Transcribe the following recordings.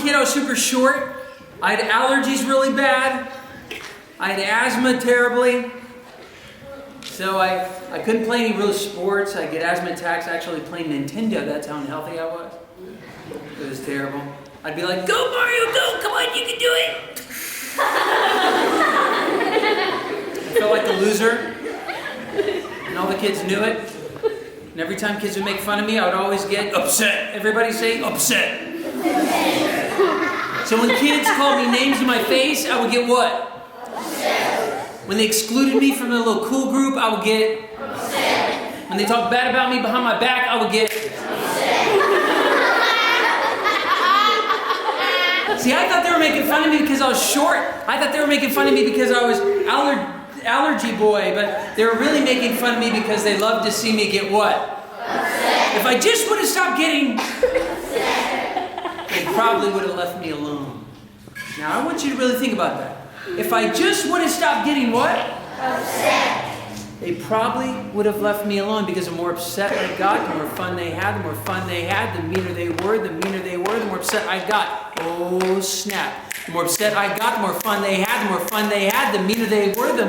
kid, I was super short. I had allergies really bad. I had asthma terribly. So I couldn't play any real sports. I get asthma attacks actually playing Nintendo. That's how unhealthy I was. It was terrible. I'd be like, go Mario, go! Come on, you can do it! I felt like the loser. And all the kids knew it. And every time kids would make fun of me, I would always get upset. Everybody say upset. So when kids called me names in my face, I would get what? Upset. When they excluded me from the little cool group, I would get upset. When they talked bad about me behind my back, I would get upset. See, I thought they were making fun of me because I was short. I thought they were making fun of me because I was allergy boy, but they were really making fun of me because they loved to see me get what? Upset. If I just would have stopped getting upset, they probably would have left me alone. Now, I want you to really think about that. If I just would have stopped getting what? Upset. They probably would have left me alone because the more upset I got, the more fun they had, the more fun they had, the meaner they were, the more upset I got. Oh, snap. The more upset I got, the more fun they had, the more fun they had, the meaner they were, the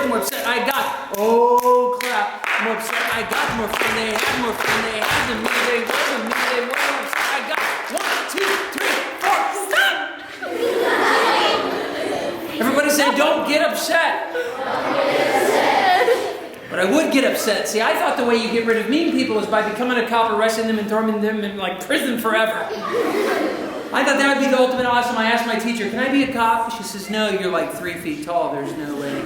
more upset I got. Oh, crap. The more upset I got, the more fun they had, the more fun they had, the meaner they were, the more upset I got. 1, 2, 3, 4, stop! Everybody say, don't get upset. But I would get upset. See, I thought the way you get rid of mean people is by becoming a cop, arresting them, and throwing them in like prison forever. I thought that would be the ultimate awesome. I asked my teacher, can I be a cop? She says, no, you're like 3 feet tall. There's no way.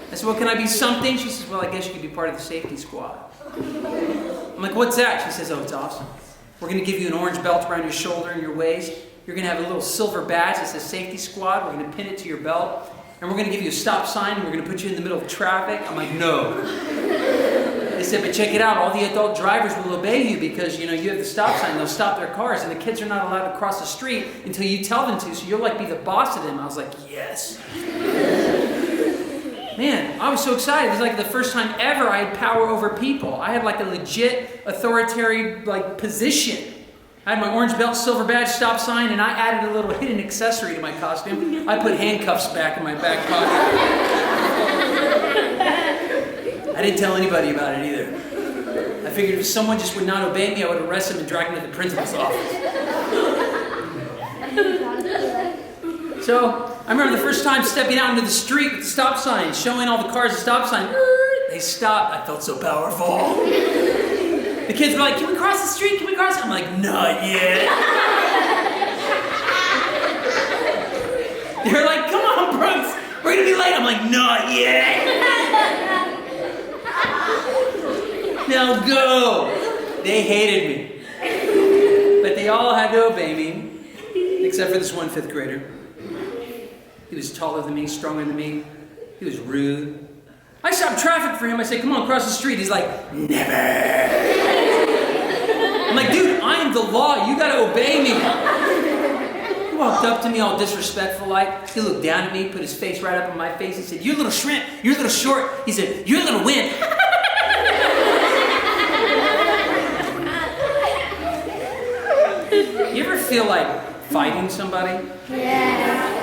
I said, well, can I be something? She says, well, I guess you could be part of the safety squad. I'm like, what's that? She says, oh, it's awesome. We're going to give you an orange belt around your shoulder and your waist. You're going to have a little silver badge that says safety squad. We're going to pin it to your belt. And we're going to give you a stop sign and we're going to put you in the middle of traffic. I'm like, no. They said, but check it out. All the adult drivers will obey you because, you have the stop sign. They'll stop their cars. And the kids are not allowed to cross the street until you tell them to. So you'll like be the boss of them. I was like, yes. Man, I was so excited. It was like the first time ever I had power over people. I had like a legit authoritarian position. I had my orange belt, silver badge, stop sign, and I added a little hidden accessory to my costume. I put handcuffs back in my back pocket. I didn't tell anybody about it either. I figured if someone just would not obey me, I would arrest them and drag them to the principal's office. So, I remember the first time stepping out into the street with the stop sign, showing all the cars the stop sign. They stopped. I felt so powerful. The kids were like, can we cross the street? Can we cross? I'm like, not yet. They're like, come on, Brooks. We're going to be late. I'm like, not yet. Now go. They hated me. But they all had to obey me. Except for this one 5th grader. He was taller than me, stronger than me. He was rude. I stopped traffic for him. I said, come on, cross the street. He's like, never. I'm like, dude, I am the law. You got to obey me. He walked up to me all disrespectful like. He looked down at me, put his face right up in my face. He said, you little shrimp. You're a little short. He said, you're a little wimp. You ever feel like fighting somebody? Yeah.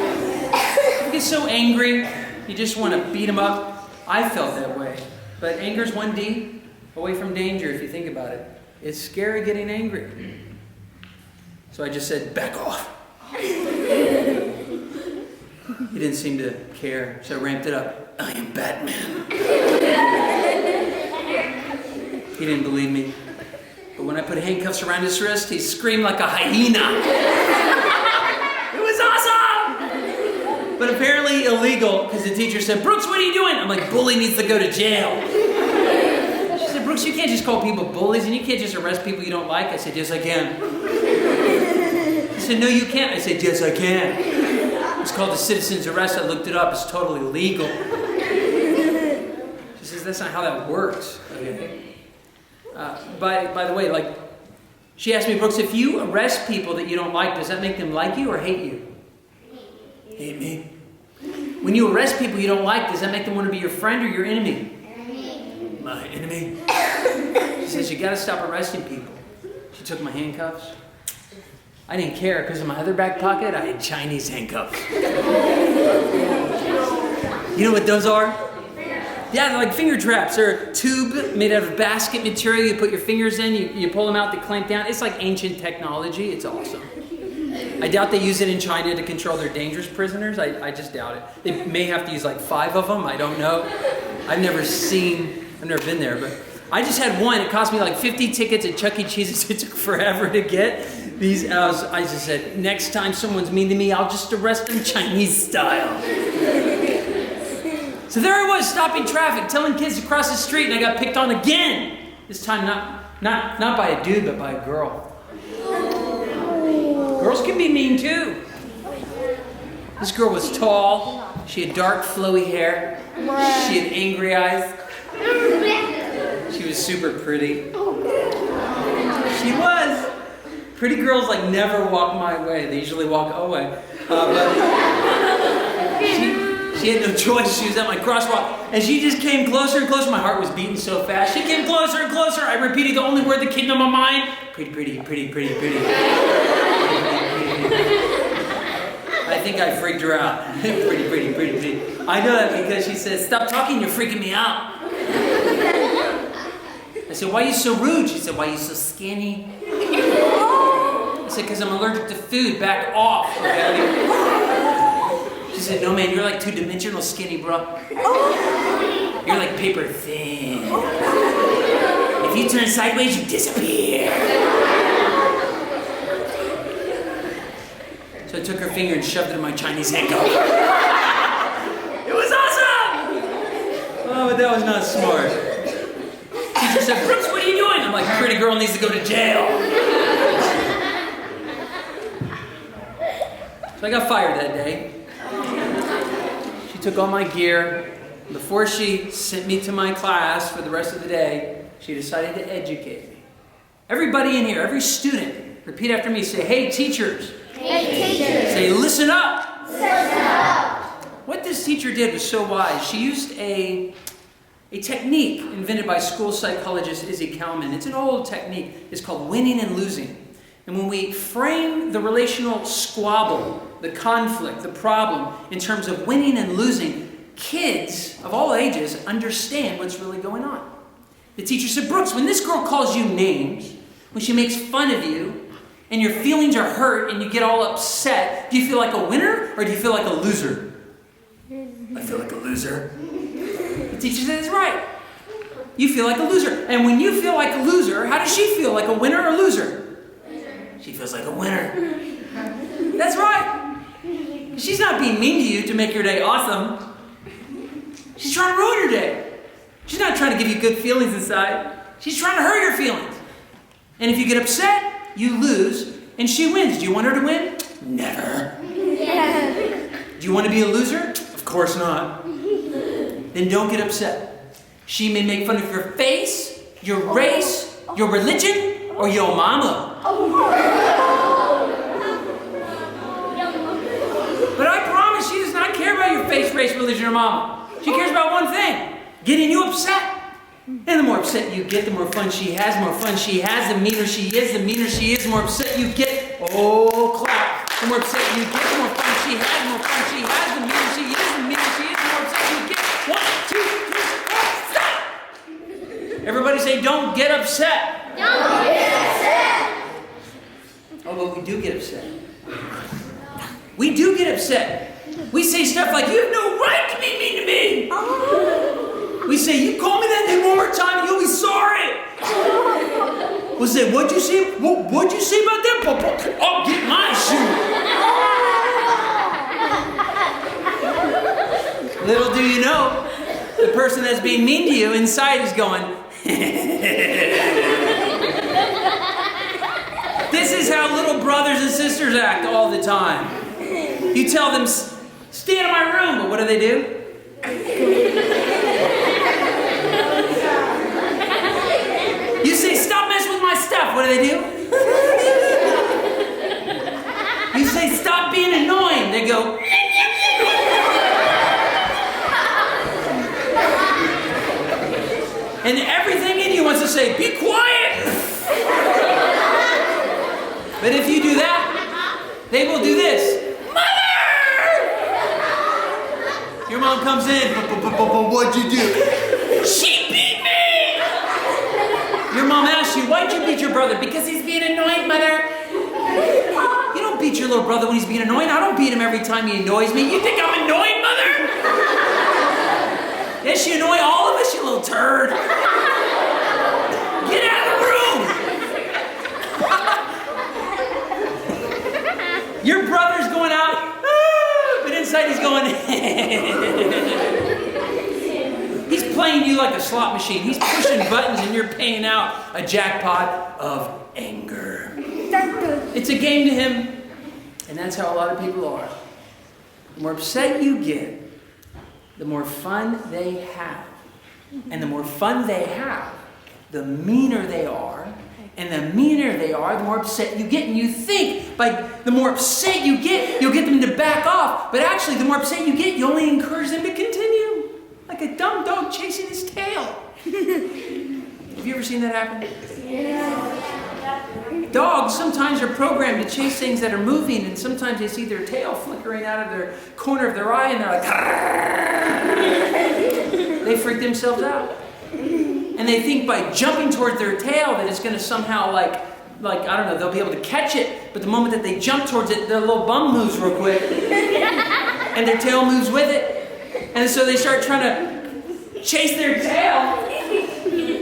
You get so angry, you just want to beat them up. I felt that way. But anger's 1D away from danger if you think about it. It's scary getting angry. So I just said, back off. He didn't seem to care, so I ramped it up. I am Batman. He didn't believe me. But when I put handcuffs around his wrist, he screamed like a hyena. It was awesome! But apparently illegal, because the teacher said, Brooks, what are you doing? I'm like, bully needs to go to jail. She said, Brooks, you can't just call people bullies, and you can't just arrest people you don't like. I said, yes, I can. She said, no, you can't. I said, yes, I can. It's called a citizen's arrest. I looked it up. It's totally legal. She says, that's not how that works. Okay. By the way, she asked me, Brooks, if you arrest people that you don't like, does that make them like you or hate you? Hate me. When you arrest people you don't like, does that make them want to be your friend or your enemy? Enemy. My enemy. She says, you got to stop arresting people. She took my handcuffs. I didn't care because in my other back pocket, I had Chinese handcuffs. You know what those are? Yeah, they're like finger traps. They're a tube made out of basket material. You put your fingers in, you pull them out, they clamp down. It's like ancient technology. It's awesome. I doubt they use it in China to control their dangerous prisoners. I just doubt it. They may have to use like 5 of them. I don't know. I've never been there, but I just had one. It cost me like 50 tickets at Chuck E. Cheese's. It took forever to get these. I just said, next time someone's mean to me, I'll just arrest them Chinese style. So there I was, stopping traffic, telling kids to cross the street, and I got picked on again. This time not by a dude, but by a girl. Girls can be mean too. This girl was tall. She had dark, flowy hair. She had angry eyes. She was super pretty. She was. Pretty girls like never walk my way. They usually walk away. But she had no choice. She was at my crosswalk. And she just came closer and closer. My heart was beating so fast. She came closer and closer. I repeated the only word that came to my mind. Pretty, pretty, pretty, pretty, pretty. I think I freaked her out. Pretty, pretty, pretty, pretty. I know that because she said, stop talking, you're freaking me out. I said, why are you so rude? She said, why are you so skinny? I said, because I'm allergic to food. Back off. Okay? She said, no man, you're like two-dimensional skinny, bro. You're like paper thin. If you turn sideways, you disappear. So I took her finger and shoved it in my Chinese handcuff. It was awesome! Oh, but that was not smart. Teacher said, Brooks, what are you doing? I'm like, pretty girl needs to go to jail. So I got fired that day. She took all my gear. Before she sent me to my class for the rest of the day, she decided to educate me. Everybody in here, every student, repeat after me. Say, hey, teachers. Hey, teachers. Say, listen up. Listen up. What this teacher did was so wise. She used a technique invented by school psychologist Izzy Kalman. It's an old technique. It's called winning and losing. And when we frame the relational squabble, the conflict, the problem, in terms of winning and losing, kids of all ages understand what's really going on. The teacher said, Brooks, when this girl calls you names, when she makes fun of you, and your feelings are hurt and you get all upset, do you feel like a winner or do you feel like a loser? I feel like a loser. The teacher said, that's right. You feel like a loser. And when you feel like a loser, how does she feel? Like a winner or loser? She feels like a winner. That's right. She's not being mean to you to make your day awesome. She's trying to ruin your day. She's not trying to give you good feelings inside. She's trying to hurt your feelings. And if you get upset, you lose, and she wins. Do you want her to win? Never. Yeah. Do you want to be a loser? Of course not. Then don't get upset. She may make fun of your face, your race, your religion, or your mama. But I promise she does not care about your face, race, religion, or mama. She cares about one thing, getting you upset. And the more upset you get, the more fun she has, the meaner she is, the more upset you get. Oh, clap. The more upset you get, the more fun she has, the meaner she is, the more upset you get. 1, 2, 3, 4, stop! Everybody say, don't get upset. Don't get upset. Oh, but we do get upset. We do get upset. We say stuff like, you have no right to be mean to me. We say, you call me that name one more time, you'll be sorry. We'll say, what'd you say? What'd you say about that? Oh, get my shoe. Little do you know, the person that's being mean to you inside is going, This is how little brothers and sisters act all the time. You tell them, stay out of my room, but what do? You say, stop messing with my stuff. What do? You say, stop being annoying. They go, and everything in you wants to say, be quiet. But if you do that, They will do this. Mother! Your mom comes in. What'd you do? She beat me! Your mom asks you, why'd you beat your brother? Because he's being annoying, Mother. You don't beat your little brother when he's being annoying. I don't beat him every time he annoys me. You think I'm annoying, Mother? Yes, you annoy all of us, you little turd. Get out of the room. Your brother's going out, but inside he's going. He's playing you like a slot machine. He's pushing buttons and you're paying out a jackpot of anger. It's a game to him, and that's how a lot of people are. The more upset you get, the more fun they have. And the more fun they have, the meaner they are. And the meaner they are, the more upset you get. And you think, by the more upset you get, you'll get them to back off. But actually, the more upset you get, you only encourage them to continue. Like a dumb dog chasing his tail. Have you ever seen that happen? Yeah. Dogs sometimes are programmed to chase things that are moving, and sometimes they see their tail flickering out of their corner of their eye, and they're like, they freak themselves out. And they think by jumping towards their tail that it's going to somehow like, I don't know, they'll be able to catch it. But the moment that they jump towards it, their little bum moves real quick. And their tail moves with it. And so they start trying to chase their tail.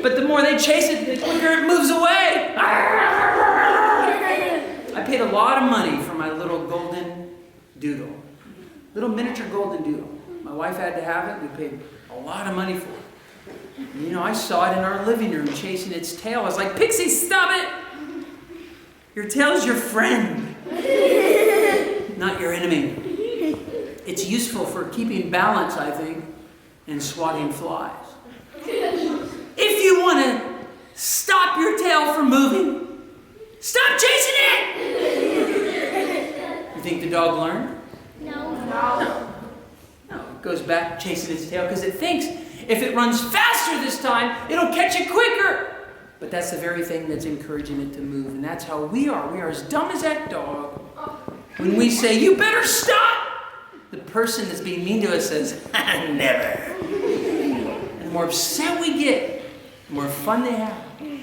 But the more they chase it, the quicker it moves away. I paid a lot of money for my little golden doodle. Little miniature golden doodle. My wife had to have it. We paid a lot of money for it. And, you know, I saw it in our living room chasing its tail. I was like, Pixie, stop it! Your tail is your friend, not your enemy. It's useful for keeping balance, I think, and swatting flies. If you want to stop your tail from moving, stop chasing it! You think the dog learned? No. No, it goes back chasing its tail because it thinks if it runs faster this time, it'll catch it quicker. But that's the very thing that's encouraging it to move. And that's how we are. We are as dumb as that dog. When we say, you better stop, the person that's being mean to us says, never. And the more upset we get, the more fun they have.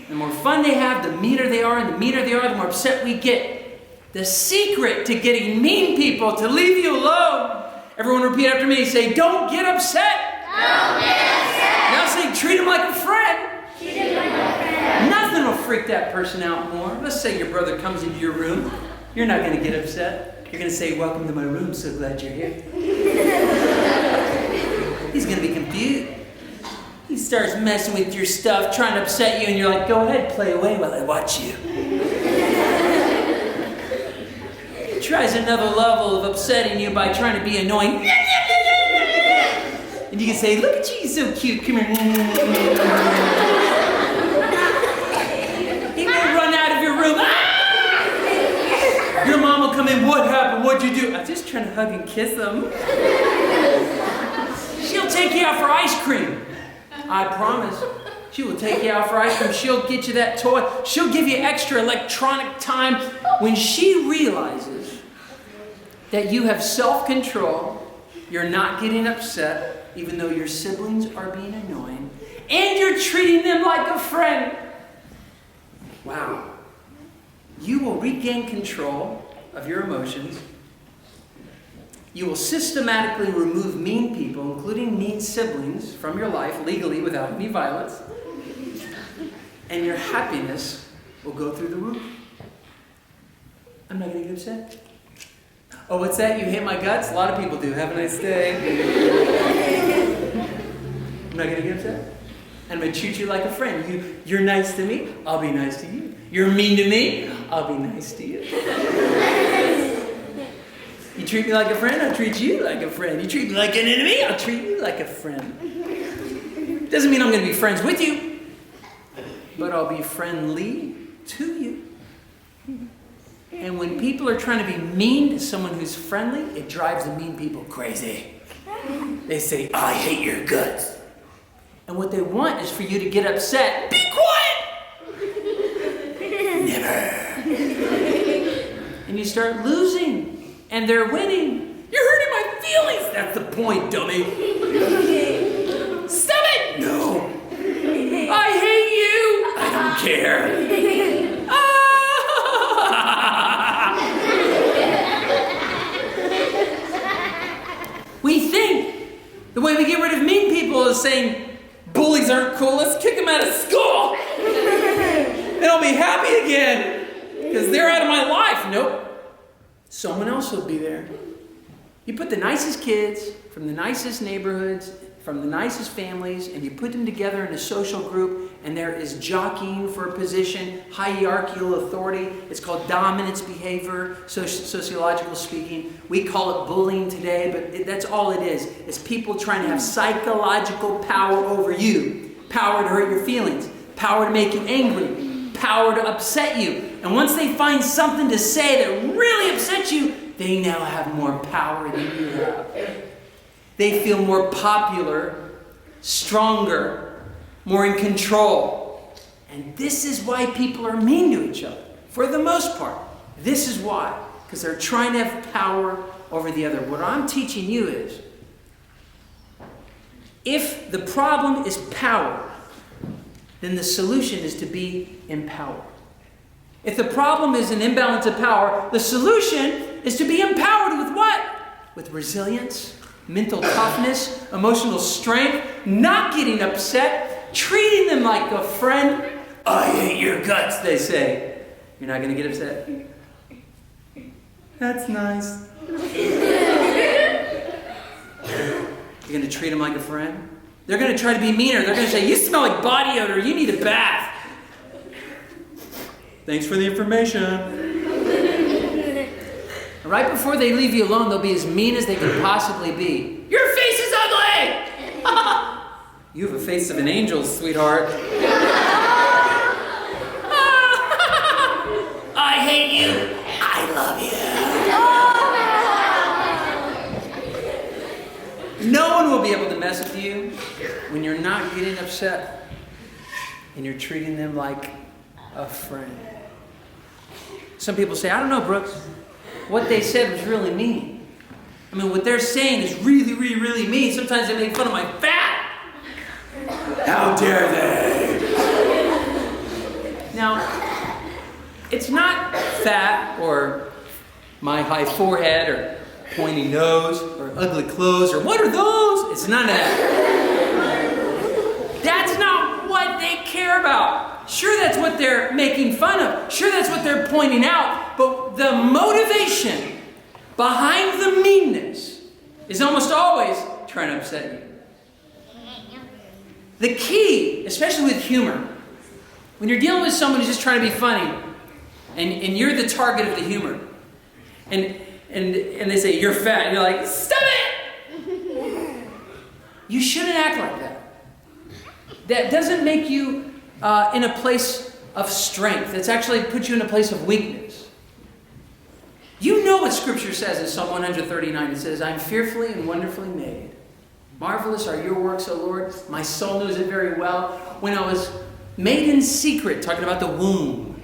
The more fun they have, the meaner they are. And the meaner they are, the more upset we get. The secret to getting mean people to leave you alone. Everyone repeat after me. Say, don't get upset. Don't get upset. Now say, treat him like a friend. Treat him like a friend. Nothing will freak that person out more. Let's say your brother comes into your room. You're not going to get upset. You're going to say, welcome to my room. So glad you're here. He's going to be confused. He starts messing with your stuff, trying to upset you, and you're like, go ahead, play away while I watch you. He tries another level of upsetting you by trying to be annoying. And you can say, look at you, you're so cute. Come here. He will run out of your room. Your mom will come in. What happened? What'd you do? I'm just trying to hug and kiss him. She'll take you out for ice cream. I promise. She will take you out for ice cream. She'll get you that toy. She'll give you extra electronic time. When she realizes that you have self-control, you're not getting upset, even though your siblings are being annoying, and you're treating them like a friend. Wow. You will regain control of your emotions. You will systematically remove mean people, including mean siblings, from your life legally without any violence. And your happiness will go through the roof. I'm not going to get upset. Oh, what's that? You hate my guts? A lot of people do. Have a nice day. I'm not going to get upset. I'm going to treat you like a friend. You're nice to me, I'll be nice to you. You're mean to me, I'll be nice to you. You treat me like a friend, I'll treat you like a friend. You treat me like an enemy, I'll treat you like a friend. Doesn't mean I'm going to be friends with you, but I'll be friendly to you. And when people are trying to be mean to someone who's friendly, it drives the mean people crazy. They say, I hate your guts. And what they want is for you to get upset. Be quiet! Never. And you you start losing and they're winning. You're hurting my feelings. That's the point, dummy. Stop it. No. I hate you. I don't care. Ah! We think the way we get rid of mean people is saying, bullies aren't cool, let's kick them out of school. And I'll be happy again because they're out of my life. Nope. Someone else will be there. You put the nicest kids from the nicest neighborhoods, from the nicest families, and you put them together in a social group, and there is jockeying for a position, hierarchical authority. It's called dominance behavior, sociological speaking. We call it bullying today, but that's all it is. It's people trying to have psychological power over you. Power to hurt your feelings. Power to make you angry. Power to upset you. And once they find something to say that really upsets you, they now have more power than you have. They feel more popular, stronger, more in control. And this is why people are mean to each other, for the most part. This is why. Because they're trying to have power over the other. What I'm teaching you is, if the problem is power, then the solution is to be empowered. If the problem is an imbalance of power, the solution is to be empowered with what? With resilience, mental toughness, emotional strength, not getting upset, treating them like a friend. I hate your guts, they say. You're not going to get upset? That's nice. You're going to treat them like a friend? They're going to try to be meaner. They're going to say, you smell like body odor. You need a bath. Thanks for the information. Right before they leave you alone, they'll be as mean as they can possibly be. Your face is ugly! You have a face of an angel, sweetheart. I hate you. I love you. No one will be able to mess with you when you're not getting upset and you're treating them like a friend. Some people say, I don't know, Brooks. What they said was really mean. I mean, what they're saying is really, really, really mean. Sometimes they make fun of my fat. How dare they? Now, it's not fat or my high forehead or pointy nose or ugly clothes or what are those? It's none of that. That's not what they care about. Sure, that's what they're making fun of. Sure, that's what they're pointing out. But the motivation behind the meanness is almost always trying to upset you. The key, especially with humor, when you're dealing with someone who's just trying to be funny, and you're the target of the humor, and they say, you're fat, and you're like, stop it! You shouldn't act like that. That doesn't make you in a place of strength. It's actually puts you in a place of weakness. You know what Scripture says in Psalm 139. It says, I'm fearfully and wonderfully made. Marvelous are your works, O Lord. My soul knows it very well. When I was made in secret, talking about the womb,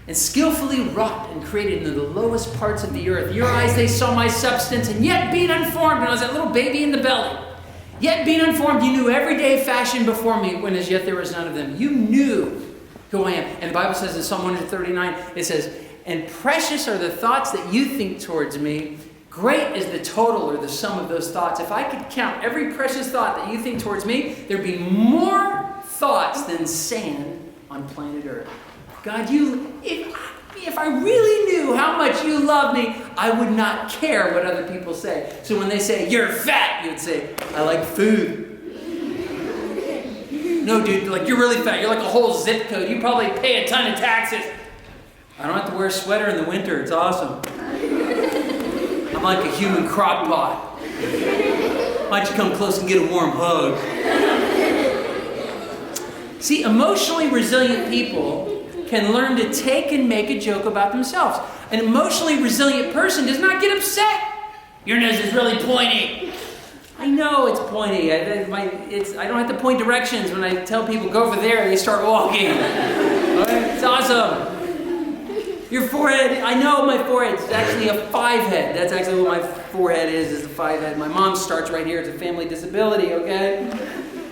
and skillfully wrought and created in the lowest parts of the earth, your eyes, they saw my substance, and yet being unformed, when I was that little baby in the belly, yet being unformed, you knew every day fashioned before me, when as yet there was none of them. You knew who I am. And the Bible says in Psalm 139, it says, and precious are the thoughts that you think towards me. Great is the total or the sum of those thoughts. If I could count every precious thought that you think towards me, there'd be more thoughts than sand on planet Earth. God, if I really knew how much you love me, I would not care what other people say. So when they say, you're fat, you would say, I like food. No, dude, like you're really fat. You're like a whole zip code. You probably pay a ton of taxes. I don't have to wear a sweater in the winter. It's awesome. I'm like a human crock pot. Why don't you come close and get a warm hug? See, emotionally resilient people can learn to take and make a joke about themselves. An emotionally resilient person does not get upset. Your nose is really pointy. I know it's pointy. I don't have to point directions. When I tell people, go over there, they start walking. It's awesome. Your forehead, I know my forehead is actually a 5-head. That's actually what my forehead is a 5-head. My mom starts right here. It's a family disability, okay?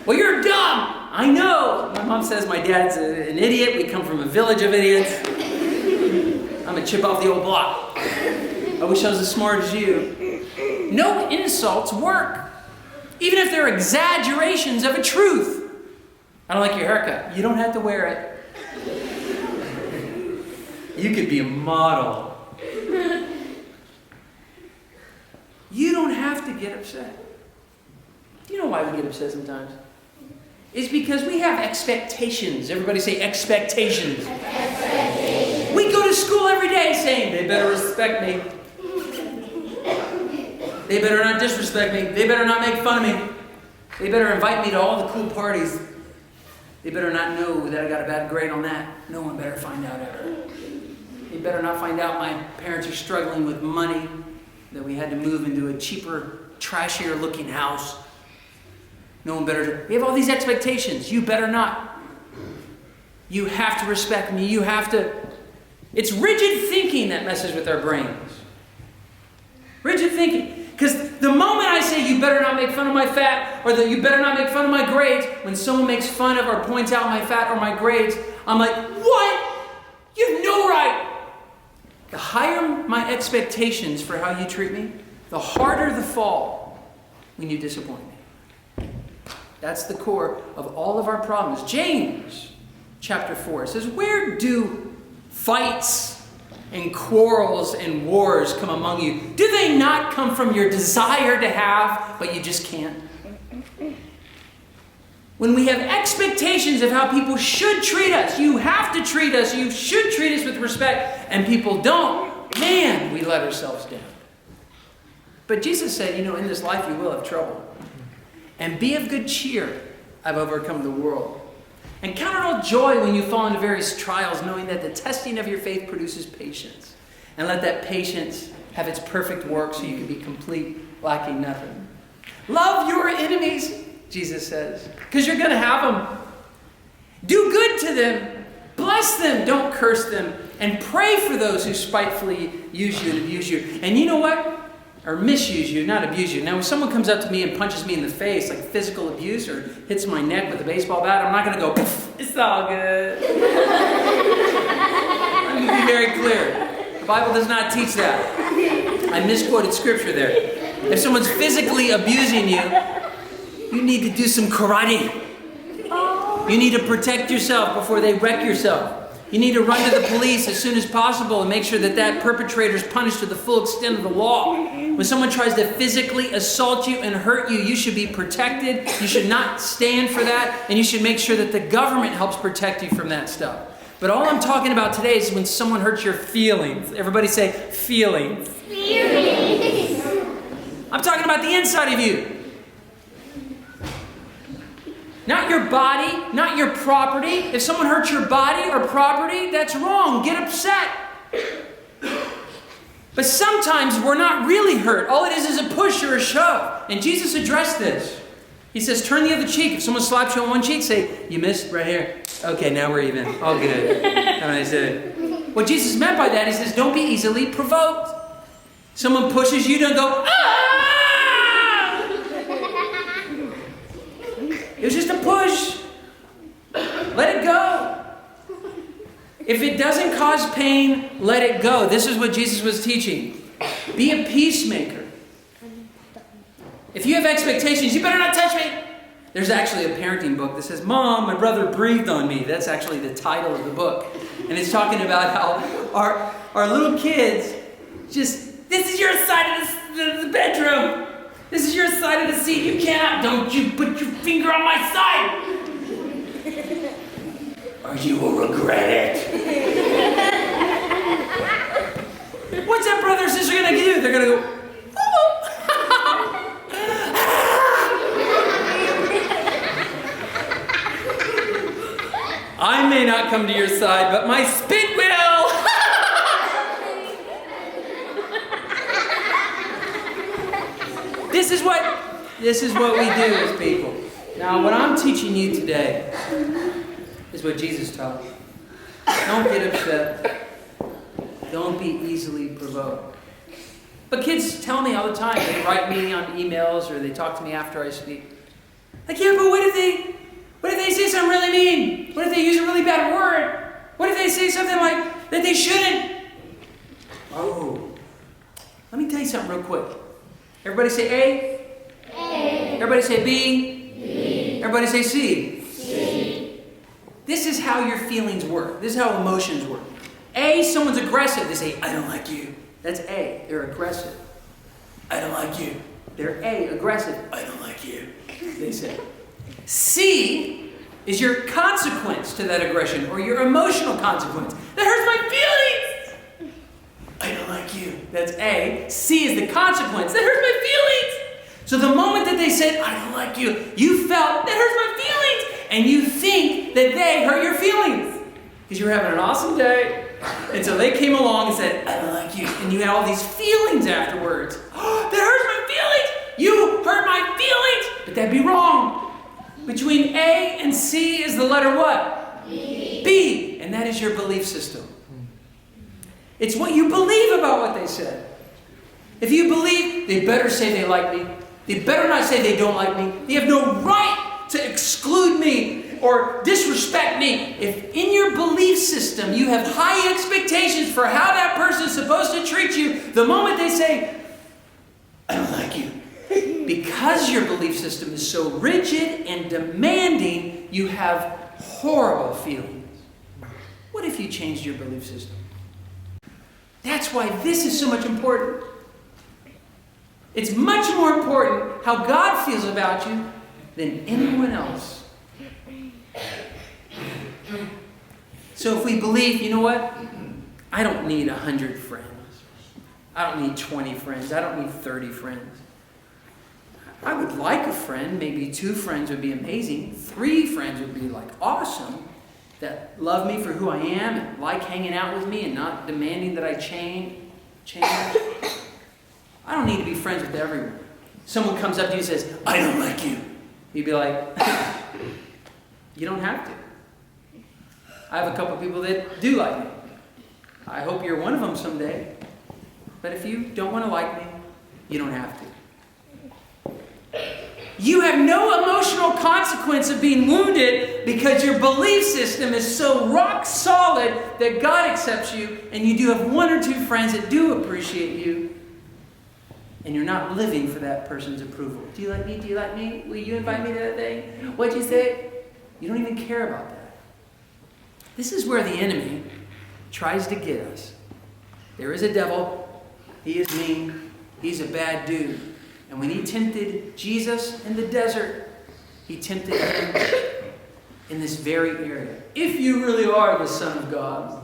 Well, you're dumb. I know. My mom says my dad's an idiot. We come from a village of idiots. I'm a chip off the old block. I wish I was as smart as you. No insults work, even if they're exaggerations of a truth. I don't like your haircut. You don't have to wear it. You could be a model. You don't have to get upset. Do you know why we get upset sometimes? It's because we have expectations. Everybody say expectations. Expectations. We go to school every day saying, they better respect me. They better not disrespect me. They better not make fun of me. They better invite me to all the cool parties. They better not know that I got a bad grade on that. No one better find out ever. They better not find out my parents are struggling with money, that we had to move into a cheaper, trashier looking house. No one better. We have all these expectations. You better not. You have to respect me. You have to. It's rigid thinking that messes with our brains. Rigid thinking. Because the moment I say, you better not make fun of my fat, or that you better not make fun of my grades, when someone makes fun of or points out my fat or my grades, I'm like, what? You have no right. The higher my expectations for how you treat me, the harder the fall when you disappoint me. That's the core of all of our problems. James chapter 4 says, where do fights and quarrels and wars come among you? Do they not come from your desire to have, but you just can't? When we have expectations of how people should treat us, you have to treat us, you should treat us with respect, and people don't, man, we let ourselves down. But Jesus said, in this life you will have trouble. And be of good cheer, I've overcome the world. And count it all joy when you fall into various trials, knowing that the testing of your faith produces patience. And let that patience have its perfect work so you can be complete, lacking nothing. Love your enemies, Jesus says, because you're going to have them. Do good to them. Bless them. Don't curse them. And pray for those who spitefully use you and abuse you. And you know what? Or misuse you, not abuse you. Now, if someone comes up to me and punches me in the face, like physical abuse, or hits my neck with a baseball bat, I'm not going to go, it's all good. I'm going to be very clear. The Bible does not teach that. I misquoted scripture there. If someone's physically abusing you, you need to do some karate. You need to protect yourself before they wreck yourself. You need to run to the police as soon as possible and make sure that perpetrator is punished to the full extent of the law. When someone tries to physically assault you and hurt you, you should be protected. You should not stand for that, and you should make sure that the government helps protect you from that stuff. But all I'm talking about today is when someone hurts your feelings. Everybody say feelings. Feelings. I'm talking about the inside of you. Not your body, not your property. If someone hurts your body or property, that's wrong. Get upset. But sometimes we're not really hurt. All it is a push or a shove. And Jesus addressed this. He says, turn the other cheek. If someone slaps you on one cheek, say, you missed right here. Okay, now we're even. All good. And I said, what Jesus meant by that, he says, don't be easily provoked. Someone pushes you, don't go, ah! It was just a push. Let it go. If it doesn't cause pain, let it go. This is what Jesus was teaching. Be a peacemaker. If you have expectations, you better not touch me. There's actually a parenting book that says, Mom, my brother breathed on me. That's actually the title of the book. And it's talking about how our little kids just, this is your side of the bedroom. This is your side of the seat. You can't. Don't you put your finger on my side. Or you will regret it. What's that brother or sister going to do? They're going to go, I may not come to your side, but my spit will. This is what we do as people. Now, what I'm teaching you today is what Jesus taught. Don't get upset. Don't be easily provoked. But kids tell me all the time. They write me on emails or they talk to me after I speak. Like, yeah, but what if they say something really mean? What if they use a really bad word? What if they say something like that they shouldn't? Oh, let me tell you something real quick. Everybody say A. A. Everybody say B. B. Everybody say C. C. This is how your feelings work. This is how emotions work. A, someone's aggressive. They say, I don't like you. That's A. They're aggressive. I don't like you. They're A, aggressive. I don't like you. They say. C is your consequence to that aggression or your emotional consequence. That hurts my feelings. I don't like you. That's A. C is the consequence. That hurts my feelings. So the moment that they said, I don't like you, you felt, that hurts my feelings. And you think that they hurt your feelings. Because you were having an awesome day. And so they came along and said, I don't like you. And you had all these feelings afterwards. Oh, that hurts my feelings. You hurt my feelings. But that'd be wrong. Between A and C is the letter what? B. B. And that is your belief system. It's what you believe about what they said. If you believe they better say they like me, they better not say they don't like me, they have no right to exclude me or disrespect me. If in your belief system you have high expectations for how that person is supposed to treat you, the moment they say, I don't like you, because your belief system is so rigid and demanding, you have horrible feelings. What if you changed your belief system? That's why this is so much important. It's much more important how God feels about you than anyone else. So if we believe, you know what? I don't need 100 friends. I don't need 20 friends. I don't need 30 friends. I would like a friend. Maybe 2 friends would be amazing. 3 friends would be like awesome. That love me for who I am and like hanging out with me and not demanding that I change. I don't need to be friends with everyone. Someone comes up to you and says, I don't like you. You'd be like, you don't have to. I have a couple people that do like me. I hope you're one of them someday. But if you don't want to like me, you don't have to. You have no emotional consequence of being wounded because your belief system is so rock solid that God accepts you and you do have 1 or 2 friends that do appreciate you and you're not living for that person's approval. Do you like me? Do you like me? Will you invite me to that thing? What'd you say? You don't even care about that. This is where the enemy tries to get us. There is a devil. He is mean. He's a bad dude. And when he tempted Jesus in the desert, he tempted him in this very area. If you really are the Son of God,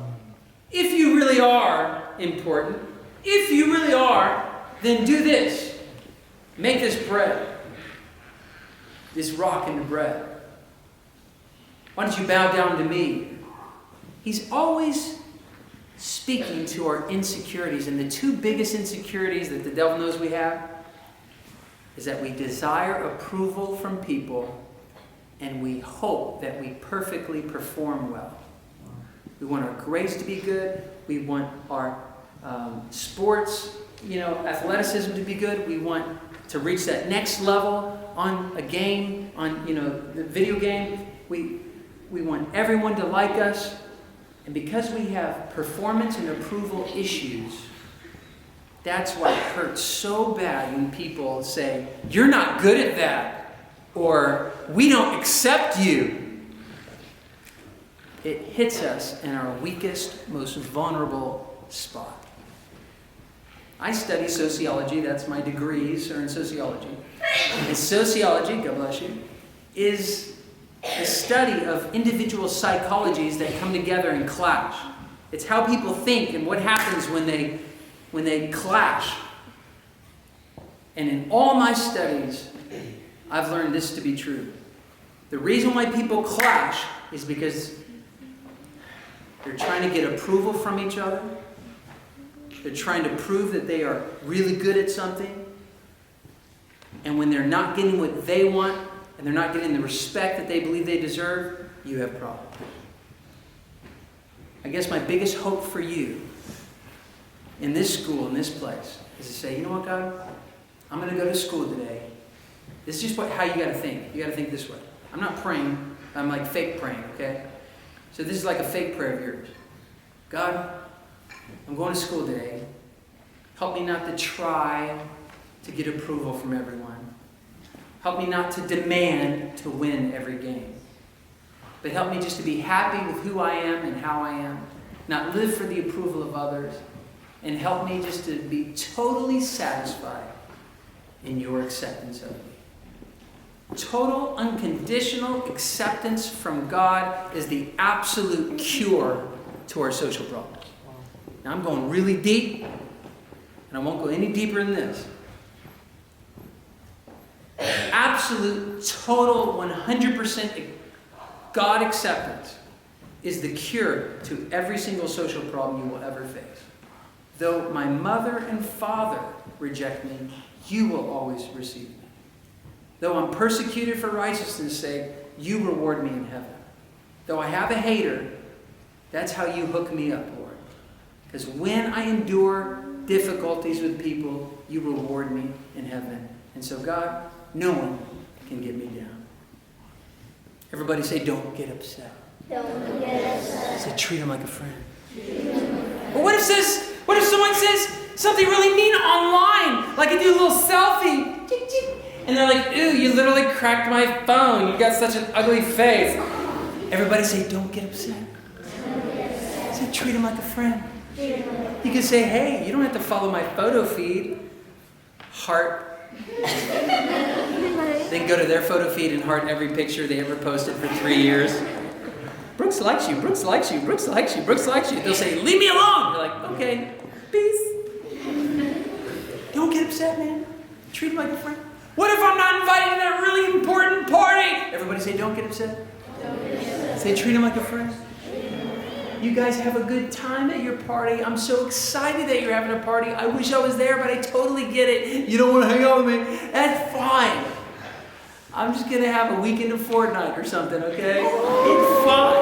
if you really are important, if you really are, then do this. Make this bread, this rock into bread. Why don't you bow down to me? He's always speaking to our insecurities. And the 2 biggest insecurities that the devil knows we have is that we desire approval from people and we hope that we perfectly perform well. We want our grades to be good. We want our sports, athleticism to be good. We want to reach that next level on a game, on, the video game. We want everyone to like us. And because we have performance and approval issues, that's why it hurts so bad when people say, you're not good at that, or we don't accept you. It hits us in our weakest, most vulnerable spot. I study sociology. That's my degrees are in sociology. And sociology, God bless you, is the study of individual psychologies that come together and clash. It's how people think and what happens when they clash. And in all my studies, I've learned this to be true. The reason why people clash is because they're trying to get approval from each other. They're trying to prove that they are really good at something. And when they're not getting what they want, and they're not getting the respect that they believe they deserve, you have problems. I guess my biggest hope for you in this school, in this place, is to say, you know what, God? I'm going to go to school today. This is just how you got to think. You got to think this way. I'm not praying. I'm like fake praying, okay? So this is like a fake prayer of yours. God, I'm going to school today. Help me not to try to get approval from everyone. Help me not to demand to win every game. But help me just to be happy with who I am and how I am. Not live for the approval of others. And help me just to be totally satisfied in your acceptance of me. Total, unconditional acceptance from God is the absolute cure to our social problems. Now I'm going really deep, and I won't go any deeper than this. Absolute, total, 100% God acceptance is the cure to every single social problem you will ever face. Though my mother and father reject me, you will always receive me. Though I'm persecuted for righteousness' sake, you reward me in heaven. Though I have a hater, that's how you hook me up, Lord. Because when I endure difficulties with people, you reward me in heaven. And so, God, no one can get me down. Everybody say, don't get upset. Don't get upset. Say, treat him like a friend. Well, what if someone says something really mean online? Like I do a little selfie. And they're like, ew, you literally cracked my phone. You got such an ugly face. Everybody say, don't get upset. Say, treat him like a friend. You can say, hey, you don't have to follow my photo feed. Heart. They can go to their photo feed and heart every picture they ever posted for 3 years. Brooks likes you, Brooks likes you, Brooks likes you, Brooks likes you. They'll say, leave me alone. You're like, okay, peace. Don't get upset, man. Treat him like a friend. What if I'm not invited to that really important party? Everybody say, don't get upset. Say, treat him like a friend. You guys have a good time at your party. I'm so excited that you're having a party. I wish I was there, but I totally get it. You don't want to hang out with me. That's fine. I'm just going to have a weekend of Fortnite or something, okay? It's fine.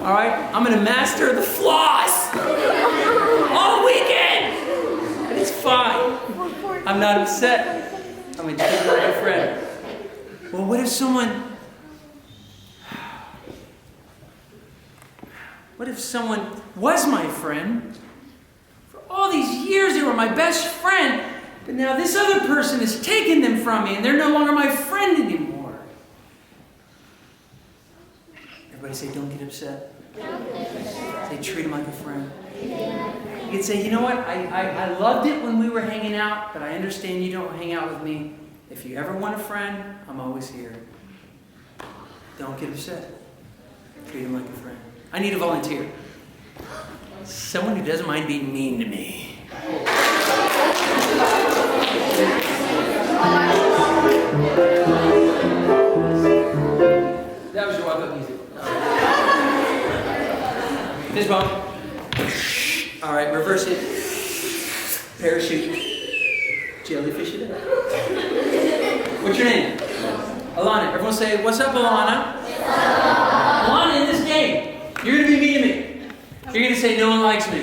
All right? I'm going to master the floss all weekend. And it's fine. I'm not upset. I'm going to treat you like a friend. Well, what if someone was my friend? For all these years, they were my best friend. But now this other person has taken them from me, and they're no longer my friend anymore. Everybody say, don't get upset. Say, treat them like a friend. You can say, you know what? I loved it when we were hanging out, but I understand you don't hang out with me. If you ever want a friend, I'm always here. Don't get upset. Treat them like a friend. I need a volunteer. Someone who doesn't mind being mean to me. That was your walk-up music. Fist bump. All right, reverse it. Parachute. Jellyfish it up. What's your name? Alana. Everyone say, what's up, Alana? Alana, in this game, you're going to be mean to me. You're going to say, no one likes me.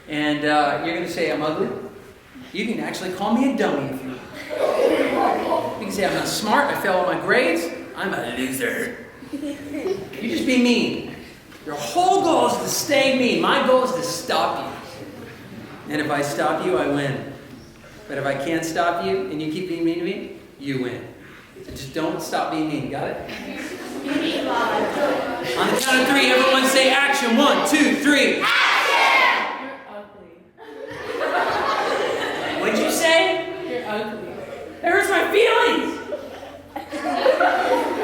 And you're going to say, I'm ugly. You can actually call me a dummy if you want. You can say, I'm not smart. I failed all my grades. I'm a loser. You just be mean. Your whole goal is to stay mean. My goal is to stop you. And if I stop you, I win. But if I can't stop you and you keep being mean to me, you win. So just don't stop being mean. Got it? On the count of 3, everyone say action. 1, 2, 3. Action! You're ugly. What'd you say? You're ugly. That hurts my feelings.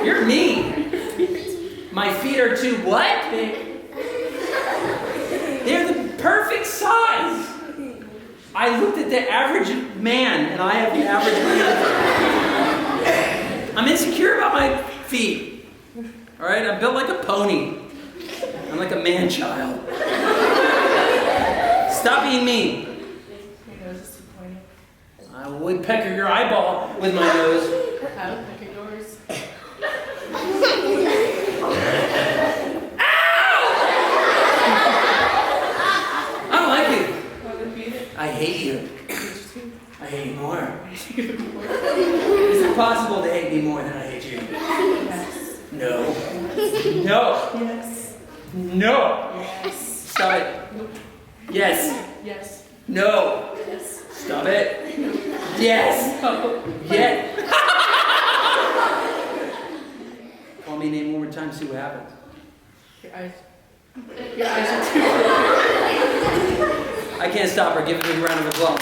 You're mean. My feet are too what? They're the perfect size. I looked at the average man, and I have the average man. I'm insecure about my feet. All right, I'm built like a pony. I'm like a man-child. Stop being mean. Your nose is too pointy. I would pecker your eyeball with my nose. I would pick at yours. I don't like you. I hate you. Page 2. I hate you more. Is it possible to hate me more than I hate you? Yes. No. No. Yes. No. Yes. Stop it. Nope. Yes. Yes. No. Yes. Stop it. Yes. No. Yeah. Call me a name one more time, see what happens. Your eyes. Your eyes are too big. I can't stop her. Give it a big round of applause.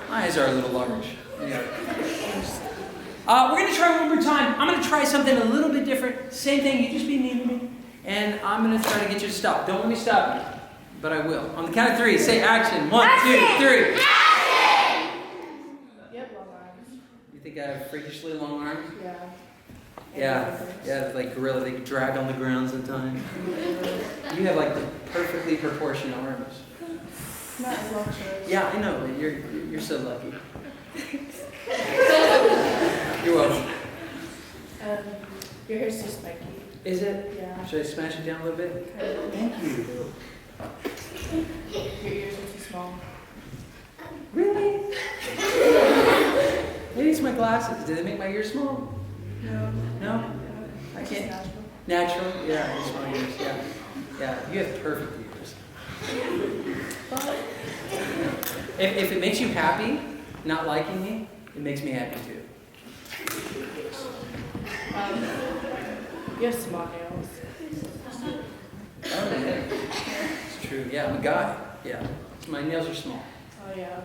My eyes are a little large. Anyway. We're going to try one more time. I'm going to try something a little bit different. Same thing. You just be mean to me. And I'm going to try to get you to stop. Don't let me stop you. But I will. On the count of 3, say action. 1, 2, 3. Yep, long arms. You think I have freakishly long arms? Yeah. Yeah, like gorilla. They drag on the ground sometimes. You have like the perfectly proportioned arms. Not as long as Yeah, I know. But you're so lucky. You're welcome. Your hair's too spiky. Is it? Yeah. Should I smash it down a little bit? Thank you. Your ears are too small. Really? Maybe it's my glasses. Did they make my ears small? No. No? I It's can't. natural. Natural? Yeah, it's my ears. Yeah. Yeah, you have perfect ears. But If it makes you happy, not liking me, it makes me happy too. you have small nails. Oh, yeah. It's true. Yeah, I'm a guy. Yeah. So my nails are small. Oh yeah.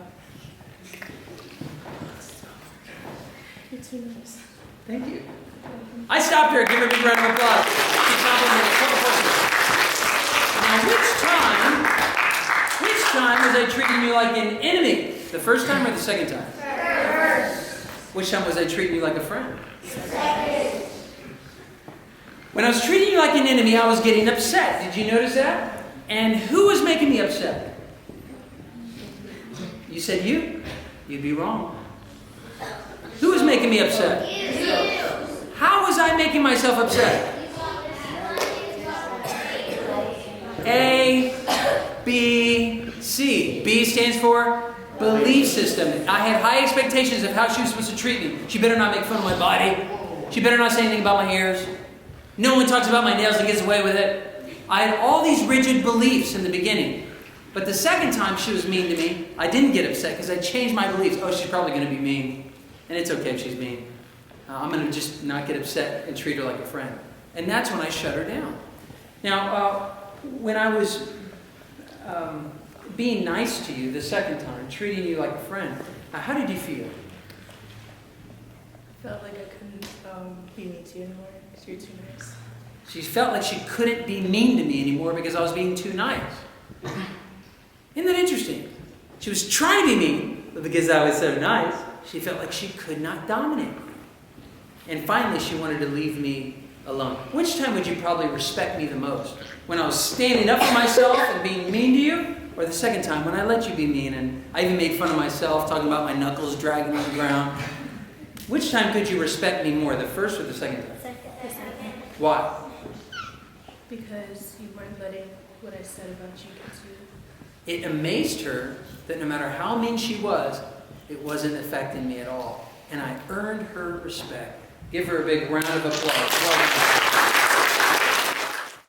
You're too nice. Thank you. I stopped her. Give her a big round of applause. She's not which time was I treating you like an enemy? The first time or the second time? Which time was I treating you like a friend? When I was treating you like an enemy, I was getting upset. Did you notice that? And who was making me upset? You said you? You'd be wrong. Who was making me upset? How was I making myself upset? A, B, C. B stands for belief system. I had high expectations of how she was supposed to treat me. She better not make fun of my body. She better not say anything about my ears. No one talks about my nails and gets away with it. I had all these rigid beliefs in the beginning. But the second time she was mean to me, I didn't get upset because I changed my beliefs. Oh, she's probably going to be mean. And it's okay if she's mean. I'm going to just not get upset and treat her like a friend. And that's when I shut her down. Now, when I was being nice to you the second time, treating you like a friend, how did you feel? I felt like I couldn't be mean to you anymore because you're too nice. She felt like she couldn't be mean to me anymore because I was being too nice. Isn't that interesting? She was trying to be mean, but because I was so nice, she felt like she could not dominate me. And finally, she wanted to leave me alone. Which time would you probably respect me the most? When I was standing up for myself and being mean to you? Or the second time when I let you be mean and I even made fun of myself, talking about my knuckles dragging on the ground? Which time could you respect me more, the first or the second time? Second. Why? Because you weren't letting what I said about you get to you. It amazed her that no matter how mean she was, it wasn't affecting me at all. And I earned her respect. Give her a big round of applause.